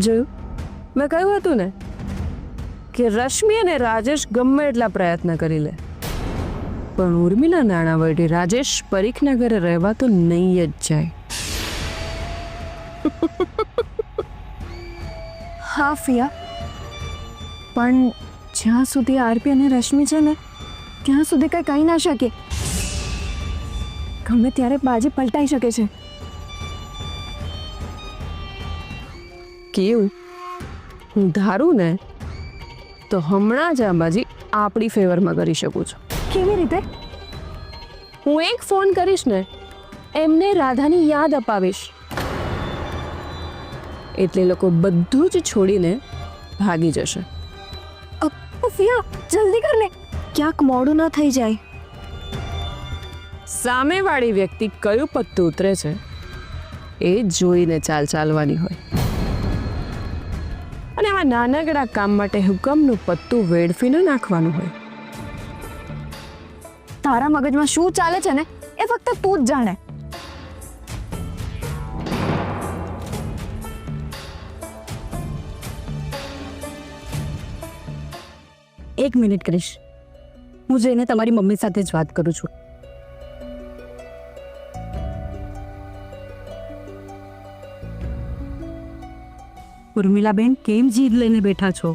જોયું, મેં કહ્યું હતું ને કે રશ્મિ અને રાજેશ ગમે એટલા પ્રયત્ન કરી લે, પણ ઉર્મિલા નાણાવટી રાજેશ પરીખના ઘરે રહેવા તો નહીં જ જાય. હા ફિયા, પણ જ્યાં સુધી આરપી અને રશ્મિ છે ને ત્યાં સુધી કંઈ કહી ના શકે. ગમે ત્યારે બાજી પલટાઈ શકે છે. કેવું? હું ધારું ને તો હમણાં જ આ બાજી આપણી ફેવરમાં કરી શકું છું. કેવી રીતે? હું એક ફોન કરીશ ને, એમને રાધાની યાદ અપાવીશ, એટલે લોકો બધું જ છોડીને ભાગી જશે. ફિયા જલ્દી કર ને, ક્યાંક મોડું ન થઈ જાય. સામેવાળી વ્યક્તિ કયું પત્તું ઉતરે છે એ જોઈને ચાલવાની હોય, અને આવા નાનકડા કામ માટે હુકમનું પત્તું વેડફીને નાખવાનું હોય. તારા મગજમાં શું ચાલે છે ને એ ફક્ત તું જ જાણે. એક મિનિટ ક્રિશ, હું જઈને તમારી મમ્મી સાથે જ વાત કરું છું. ઉર્મિલાબેન, કેમ જીદ લઈને બેઠા છો?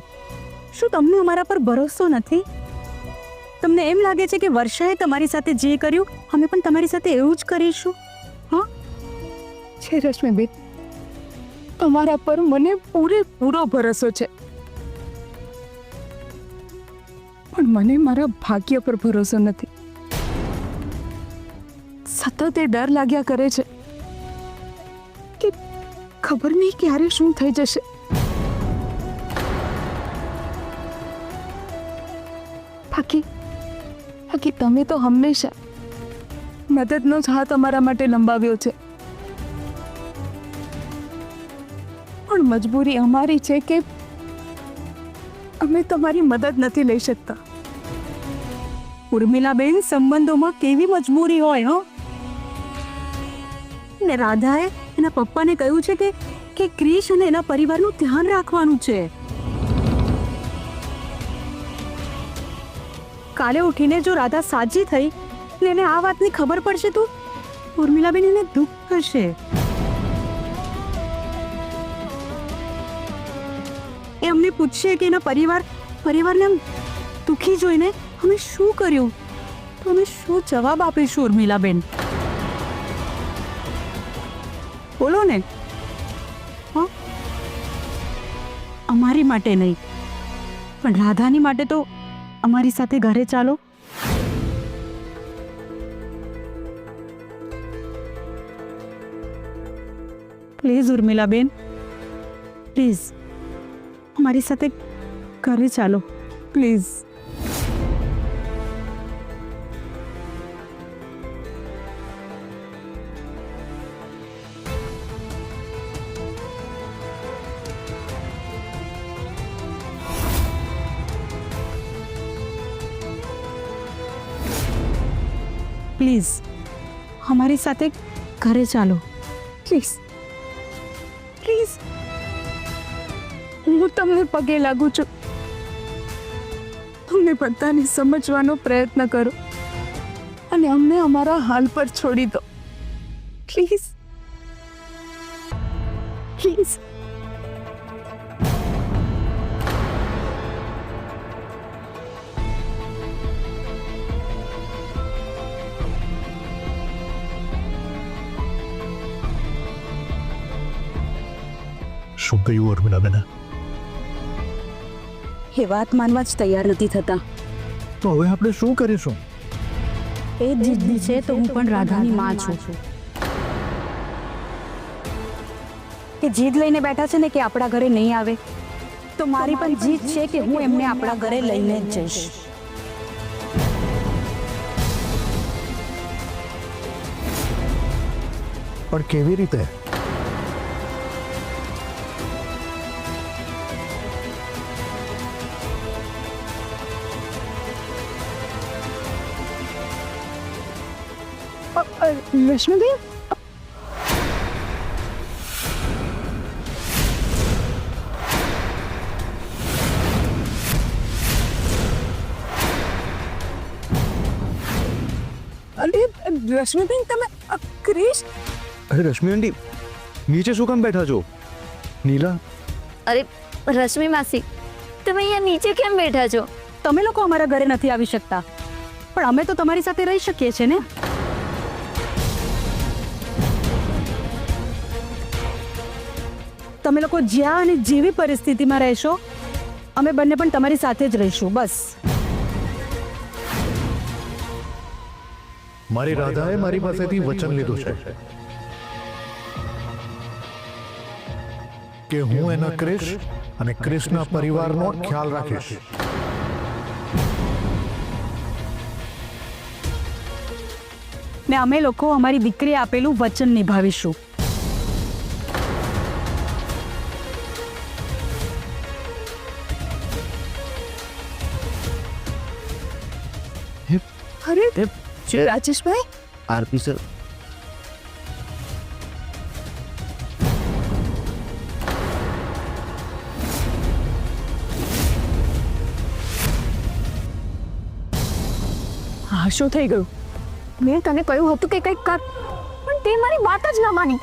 શું તમને અમારા પર ભરોસો નથી? તમને એમ લાગે છે કે વર્ષાએ તમારી સાથે જે કર્યું અમે પણ તમારી સાથે એવું જ કરીશું? હા છે રશ્મિબેન, તમારા પર મને પૂરેપૂરો ભરોસો છે, પણ મને મારા ભાગ્ય પર ભરોસો નથી. સતત એ ડર લાગ્યા કરે છે કે ખબર નહીં ક્યારે શું થઈ જશે. બાકી તમે તો હંમેશા મદદનો જ હાથ અમારા માટે લંબાવ્યો છે, પણ મજબૂરી અમારી છે કે અમે તમારી મદદ નથી લઈ શકતા. ઉર્મિલાબેન, સંબંધોમાં કેવી મજબૂરી હોય હો. ને રાધાએ એના પપ્પાને કહ્યું છે કે ક્રિશ અને એના પરિવારનું ધ્યાન રાખવાનું છે. કાલે ઉઠીને જો રાધા સાજી થઈ ને એને આ વાતની ખબર પડશે તો ઉર્મિલાબેન એને દુઃખ થશે. એ અમને પૂછશે કે એના પરિવારને આમ દુઃખી જોઈને અમે શું કર્યું, તો અમે શું જવાબ આપીશું ઉર્મિલાબેન? બોલો ને. હા, અમારી માટે નહીં પણ રાધાની માટે તો અમારી સાથે ઘરે ચાલો. પ્લીઝ ઉર્મિલાબેન, પ્લીઝ અમારી સાથે ઘરે ચાલો, પ્લીઝ. પ્લીઝ અમારી સાથે ઘરે ચાલો, પ્લીઝ પ્લીઝ, હું તમને પગે લાગુ છું. તમને બધાને સમજવાનો પ્રયત્ન કરો અને અમને અમારા હાલ પર છોડી દો. Please please. શું કહ્યું ઉર્મિલાબેન? એ વાત માનવા જ તૈયાર નથી થતા. તો હવે આપણે શું કરીશું? એ જ જીદ્દી છે તો હું પણ રાધાની માં છું. એ જીદ લઈને બેઠા છે ને કે આપણા ઘરે નહીં આવે, તો મારી પણ જીદ છે કે હું એમને આપણા ઘરે લઈને જ જઈશ. પણ કેવી રીતે? રશ્મિબેન, રશ્મિબેન તમે ક્રિશ અરે રશ્મિ આંટી નીચે શું કામ બેઠા છો? નીલા, અરે રશ્મિ માસી, તમે અહીંયા નીચે કેમ બેઠા છો? તમે લોકો અમારા ઘરે નથી આવી શકતા, પણ અમે તો તમારી સાથે રહી શકીએ છીએ ને. તમે લોકો જ્યાં અને જેવી પરિસ્થિતિમાં રહેશો, અમે બંને પણ તમારી સાથે જ રહીશું. બસ. મારી રાધાએ મારી પાસેથી વચન લીધું છે કે હું એના ક્રિશ અને ક્રિશના પરિવારનો ખ્યાલ રાખીશ. ને અમે લોકો અમારી દીકરીએ આપેલું વચન નિભાવીશું. અરે રાજેશભાઈ આરતી સર, હા શું થઈ ગયું? મેં તને કહ્યું હતું કે કંઈક કર, પણ તે મારી વાત જ ના માની.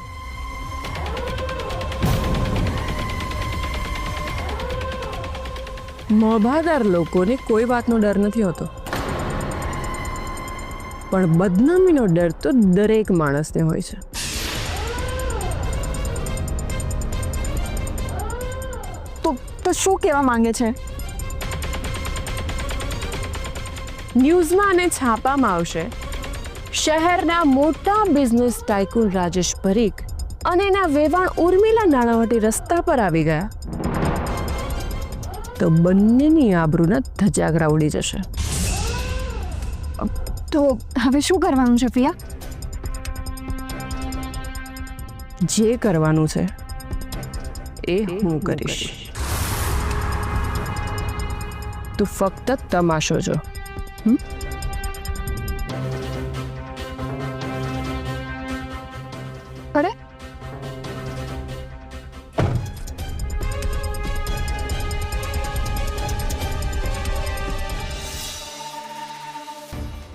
મોભાદાર લોકોને કોઈ વાતનો ડર નથી હોતો, પણ બદનામીનો ડર તો દરેક માણસને હોય છે. તો શું કહેવા માંગે છે? ન્યૂઝમાં અને છાપામાં આવશે, શહેરના મોટા બિઝનેસ ટાઇકૂન રાજેશ પરીખ અને એના વેવાણ ઉર્મિલા નાણાવટી રસ્તા પર આવી ગયા તો બંનેની આબરૂના ધજાગરા ઉડી જશે. તો હવે શું કરવાનું છે પિયા? જે કરવાનું છે એ હું કરીશ. તું ફક્ત તમાશો જો. અરે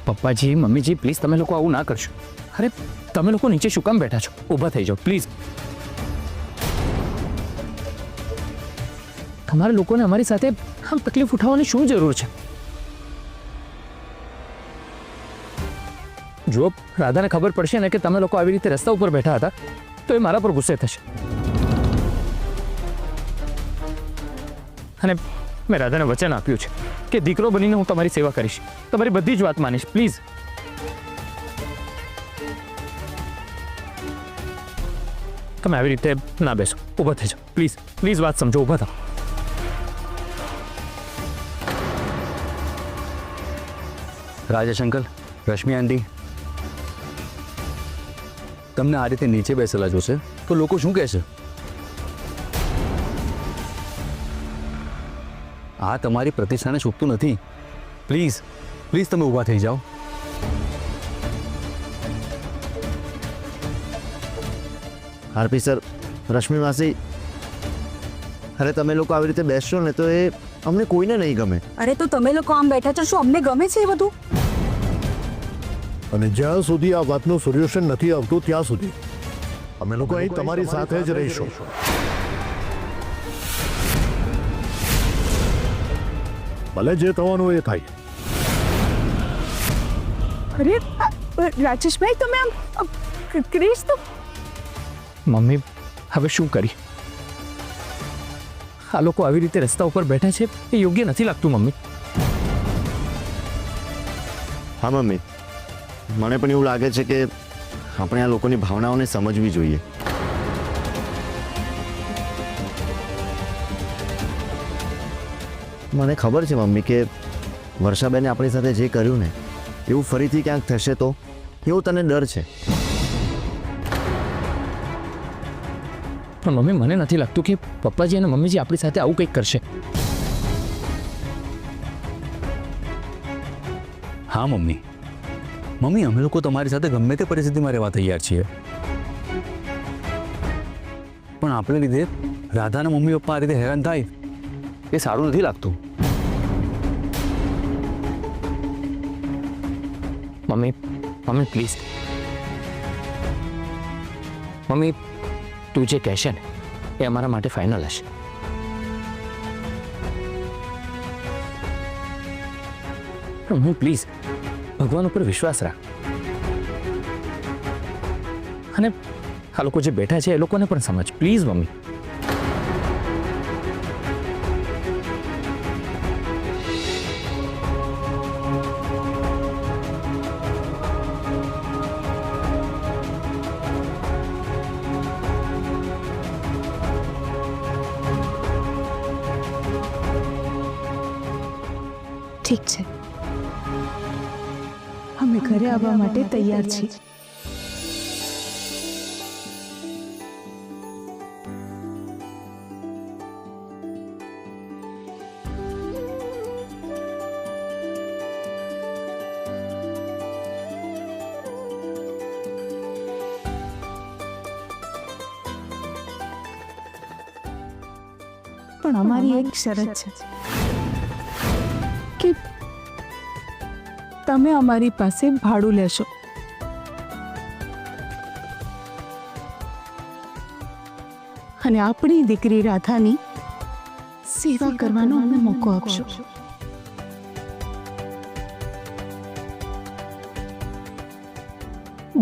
પપ્પાજી, મમ્મીજી, પ્લીઝ તમે લોકો આવું ના કરશો. અરે તમે લોકો નીચે શું કામ બેઠા છો? ઊભા થઈ જાઓ પ્લીઝ. તમારા લોકોને અમારી સાથે આમ તકલીફ ઉઠાવવાની શું જરૂર છે? જો રાધાને ખબર પડશે ને કે તમે લોકો આવી રીતે રસ્તા ઉપર બેઠા હતા તો એ મારા પર ગુસ્સે થશે. અને મેં રાધાને વચન આપ્યું છે કે દીકરો બનીને હું તમારી સેવા કરીશ, તમારી બધી જ વાત માનીશ. પ્લીઝ તમે આવી રીતે ના બેસો, ઊભા થઈ જાઓ પ્લીઝ. પ્લીઝ વાત સમજો, ઊભા થાઓ. રાજેશ અંકલ, રશ્મિ આંટી, તમને આ રીતે નીચે બેસેલા જોશે તો લોકો શું કહેશે? આ તમારી પ્રતિષ્ઠાને છૂપતું નથી. પ્લીઝ પ્લીઝ તમે ઊભા થઈ જાઓ. આરપી સર, રશ્મિ માસી, અરે તમે લોકો આવી રીતે બેસશો ને તો એ અમને કોઈને નહીં ગમે. અરે તો તમે લોકો આમ બેઠા છો, શું અમને ગમે છે એ બધું? અને જ્યાં સુધી આ વાતનું સોલ્યુશન નથી આવતું ત્યાં સુધી અમે લોકો અહીં તમારી સાથે જ રહીશું. ભલે જે થવાનું એ થાય. અરે રાજેશભાઈ તમે આમ ક્રિશ તો મમ્મી, હવે શું કરી? આ લોકો આવી રીતે રસ્તા ઉપર બેઠા છે એ યોગ્ય નથી લાગતું મમ્મી. હા મમ્મી, મને પણ એવું લાગે છે કે આપણે આ લોકોની ભાવનાઓને સમજવી જોઈએ. મને ખબર છે મમ્મી કે વર્ષાબેને આપણી સાથે જે કર્યું ને એવું ફરીથી ક્યાંક થશે તો એવો તને ડર છે. પણ મમ્મી, મને નથી લાગતું કે પપ્પાજી અને મમ્મીજી આપણી સાથે આવું કંઈક કરશે. હા મમ્મી, મમ્મી અમે લોકો તમારી સાથે ગમે તે પરિસ્થિતિમાં રહેવા તૈયાર છીએ, પણ આપણે લીધે રાધાના મમ્મી પપ્પા આ રીતે હેરાન થાય એ સારું નથી લાગતું. મમ્મી, મમ્મી પ્લીઝ, મમ્મી તું જે કહેશે ને એ અમારા માટે ફાઇનલ હશે. મમ્મી પ્લીઝ, ભગવાન ઉપર વિશ્વાસ રાખ. અને આ લોકો જે બેઠા છે એ લોકોને પણ સમજ પ્લીઝ મમ્મી. ઠીક છે, અમે ઘરે આવવા માટે તૈયાર છીએ. પણ અમારી એક શરત છે કે તમે અમારી પાસે ભાડું લેશો. અને આપણી દીકરી રાધાની સેવા કરવાનો અમને મોકો આપશો.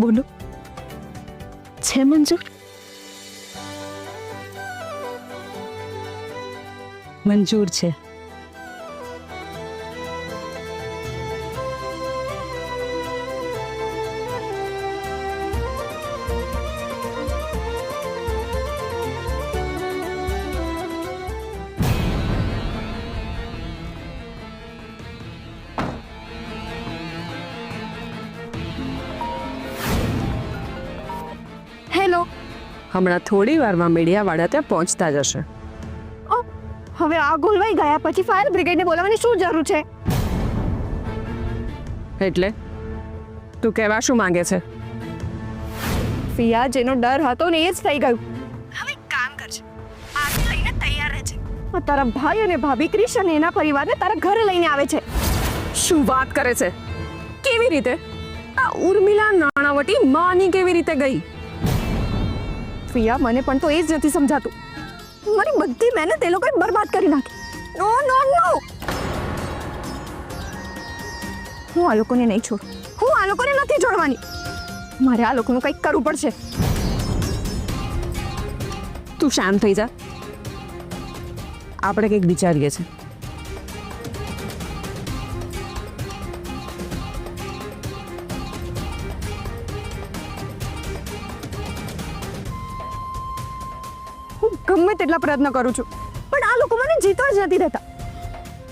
બોલો, છે મંજૂર? મંજૂર છે. હેલો, હમણાં થોડી વારમાં મીડિયાવાળા ત્યાં પહોંચતા જ હશે. હવે આ ગોલવાઈ ગયા પછી ફાયર બ્રિગેડને બોલાવવાની શું જરૂર છે? એટલે તું કહેવા શું માંગે છે? ફિયા, જેનો ડર હતો ને એ જ થઈ ગયું. હવે કામ કરજે, આને લઈને તૈયાર રહેજે. તારા ભાઈ અને ભાભી ક્રિશ અને એના પરિવારને તારા ઘરે લઈને આવે છે. શું વાત કરે છે? કેવી રીતે? આ ઉર્મિલા નાણાવટી માની કેવી રીતે ગઈ? ફિયા, મને પણ તો એ જ નથી સમજાતું. મારી બધી મહેનત એ લોકોએ બરબાદ કરી નાખી. નો નો નો, હું આ લોકોને નહીં છોડું. હું આ લોકોને નથી છોડવાની. મારે આ લોકોનું કંઈક કરવું પડશે. તું શાંત થઈ જા, આપણે કંઈક વિચારીએ છીએ. હું ગમે તેટલા પ્રયત્ન કરું છું, પણ આ લોકો મને જીતવા જ નથી દેતા.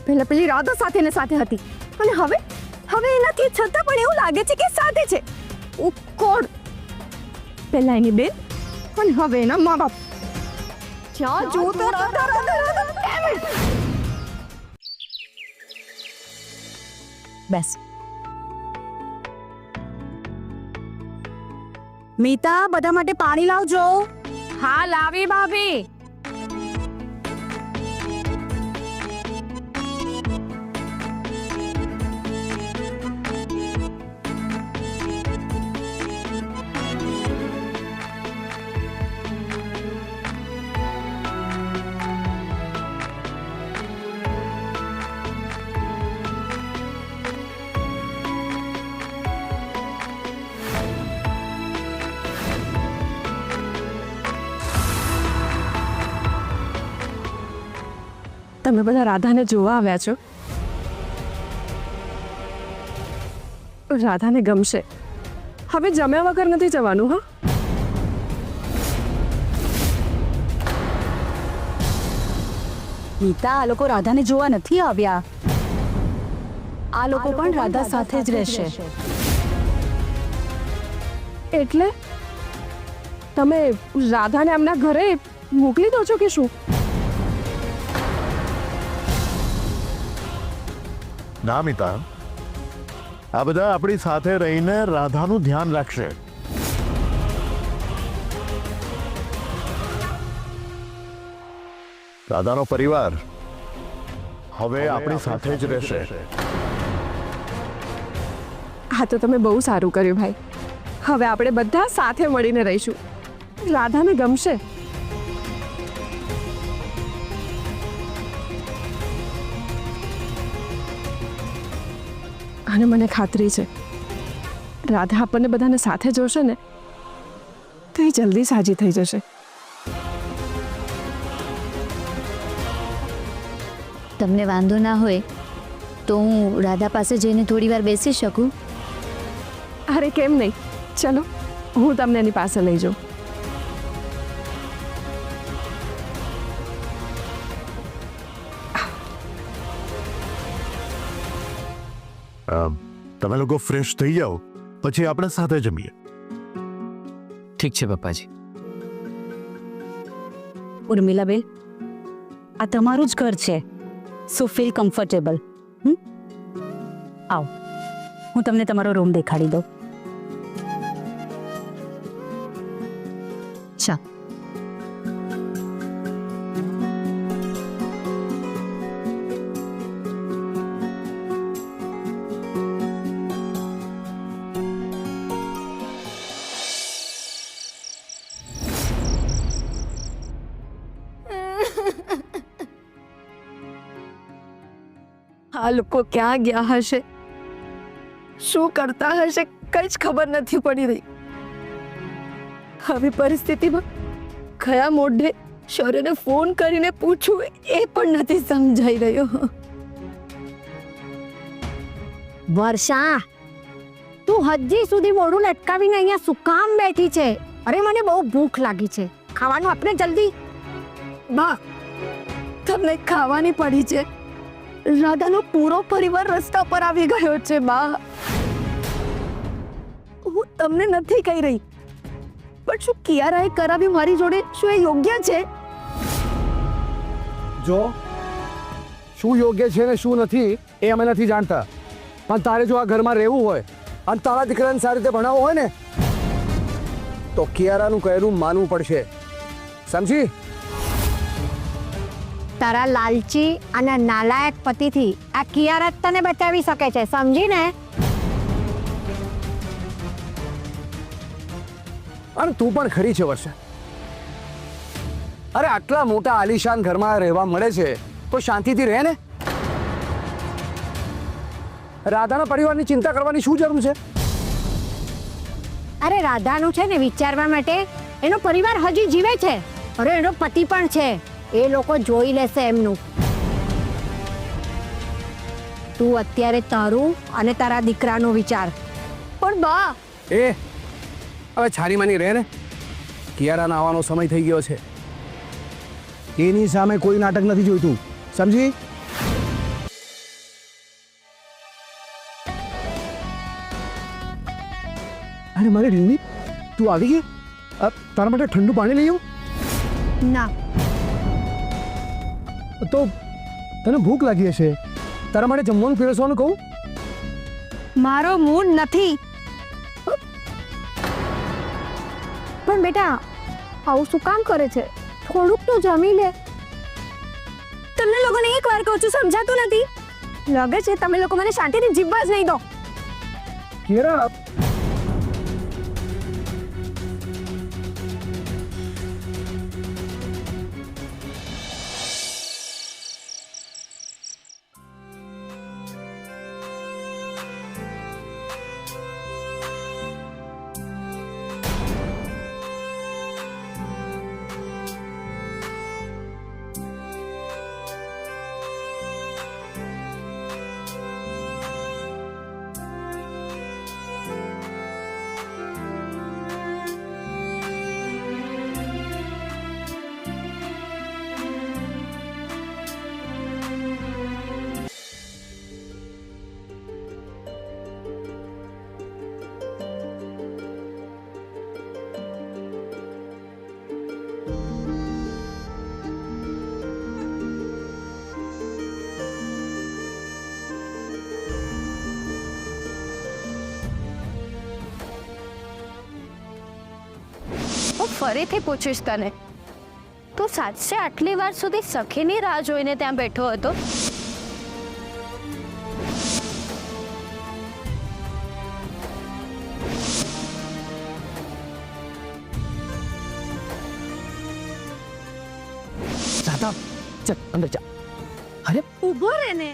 પહેલા પેલી રાધા સાથે ને સાથે હતી, અને હવે એનાથી છતાં પણ એવું લાગે છે કે સાથે છે. ઓ ગોડ! પહેલા એની બેન અને હવે એના મા બાપ. જ્યાં જો તો રાધા રાધા રાધા. Damn it! બેસ. મીતા, બધા માટે પાણી લાવજો. હા, લાવી ભાભી. તમે બધા રાધાને જોવા આવ્યા છો. રાધાને ગમશે. હવે જમ્યા વગર નથી જવાનું. હા, મીતા, આ લોકો રાધાને જોવા નથી આવ્યા. આ લોકો પણ રાધા સાથે જ રહેશે. એટલે તમે રાધાને એમના ઘરે મોકલી દો છો કે શું? ના મિતા, આ બધા આપણી સાથે રહીને રાધાનું ધ્યાન રાખશે. રાધાનો પરિવાર હવે આપણી સાથે જ રહેશે. હા તો તમે બહુ સારું કર્યું ભાઈ. હવે આપણે બધા સાથે મળીને રહીશું. રાધાને ગમશે. અને મને ખાતરી છે રાધા આપણને બધાને સાથે જોશે ને તો એ જલ્દી સાજી થઈ જશે. તમને વાંધો ના હોય તો હું રાધા પાસે જઈને થોડી વાર બેસી શકું? અરે કેમ નહીં, ચલો હું તમને એની પાસે લઈ જાઉં. તમે લોકો ફ્રેશ થઈ જાઓ પછી આપણે સાથે જમીએ. ઠીક છે પપ્પાજી. ઉર્મિલાબેન, આ તમારું જ ઘર છે, સો ફીલ કમ્ફર્ટેબલ. આવો, હું તમને તમારો રૂમ દેખાડી દઉં. ચા. આ લોકો ક્યાં ગયા હશે, શું કરતા હશે, કઈ જ ખબર નથી પડી રહી. આવી પરિસ્થિતિમાં કયા મોઢે શૌર્યને ફોન કરીને પૂછવું એ પણ નથી સમજાઈ રહ્યો. વર્ષા, તું હજી સુધી મોઢું લટકાવીને અહીંયા શું કામ બેઠી છે? અરે મને બહુ ભૂખ લાગી છે, ખાવાનું આપણે જલ્દી. બા, તમને ખાવાની પડી છે. રાધાનો પૂરો પરિવાર રસ્તા પર આવી ગયો છે. બા, હું તમને નથી કહી રહી, પણ શું કિયારાએ કરાવ્યું મારી જોડે, શું એ યોગ્ય છે? જો શું યોગ્ય છે ને શું નથી એ અમે નથી જાણતા, પણ તારે જો આ ઘરમાં રહેવું હોય અને તારા દીકરાને સારી રીતે ભણાવવો હોય ને તો કિયારાનું કહેલું માનવું પડશે, સમજી? તારા લાલચી અને નાલાયક પતિથી આ કિયારા તને બચાવી શકે છે, સમજી ને? અને તું પણ ખરી છે વર્ષા. અરે આટલા મોટા આલિશાન ઘરમાં રહેવા મળે છે તો શાંતિથી રહે ને. રાધાના પરિવારની ચિંતા કરવાની શું જરૂર છે? અરે રાધાનું છે ને વિચારવા માટે, એનો પરિવાર હજી જીવે છે. અરે એનો પતિ પણ છે, એ લોકો જોઈ લેશે એમનું. તું અત્યારે તારું અને તારા દીકરાનું વિચાર. પણ બા, એ હવે છાનીમાની રહે ને. કિયારાના આવવાનો સમય થઈ ગયો છે, એની સામે કોઈ નાટક નથી જોઈતું, સમજી? અરે મારી રીંગણી, તું આવી ગઈ? તારા માટે ઠંડુ પાણી લઈ આવું? ના, તો તને ભૂખ લાગી હશે, તારા માટે જમવાનું પીરસવાનું કહું? મારો મૂડ નથી. પણ બેટા, આવું શું કામ કરે છે? થોડુંક તો જમી લે. તમને લોકોને એક વાર કહું છું, સમજાતું નથી? લાગે છે તમે લોકો મને શાંતિથી જીવવા જ નહીં દો. કિયારા, હું ફરીથી પૂછીશ તને, તું સાચે આટલી વાર સુધી સખીની રાહ જોઈને ત્યાં બેઠો હતો? રાધા ચલ અંદર જા. અરે ઊભો રહે ને.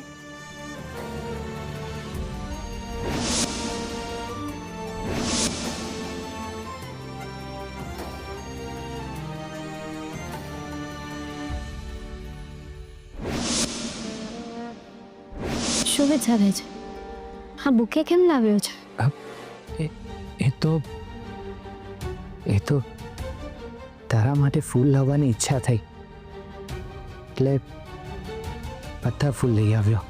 શું વિચારે છે? હા બુકે કેમ લાવ્યો છે? એ તો તારા માટે ફૂલ લાવવાની ઈચ્છા થઈ એટલે બધા ફૂલ લઈ આવ્યો.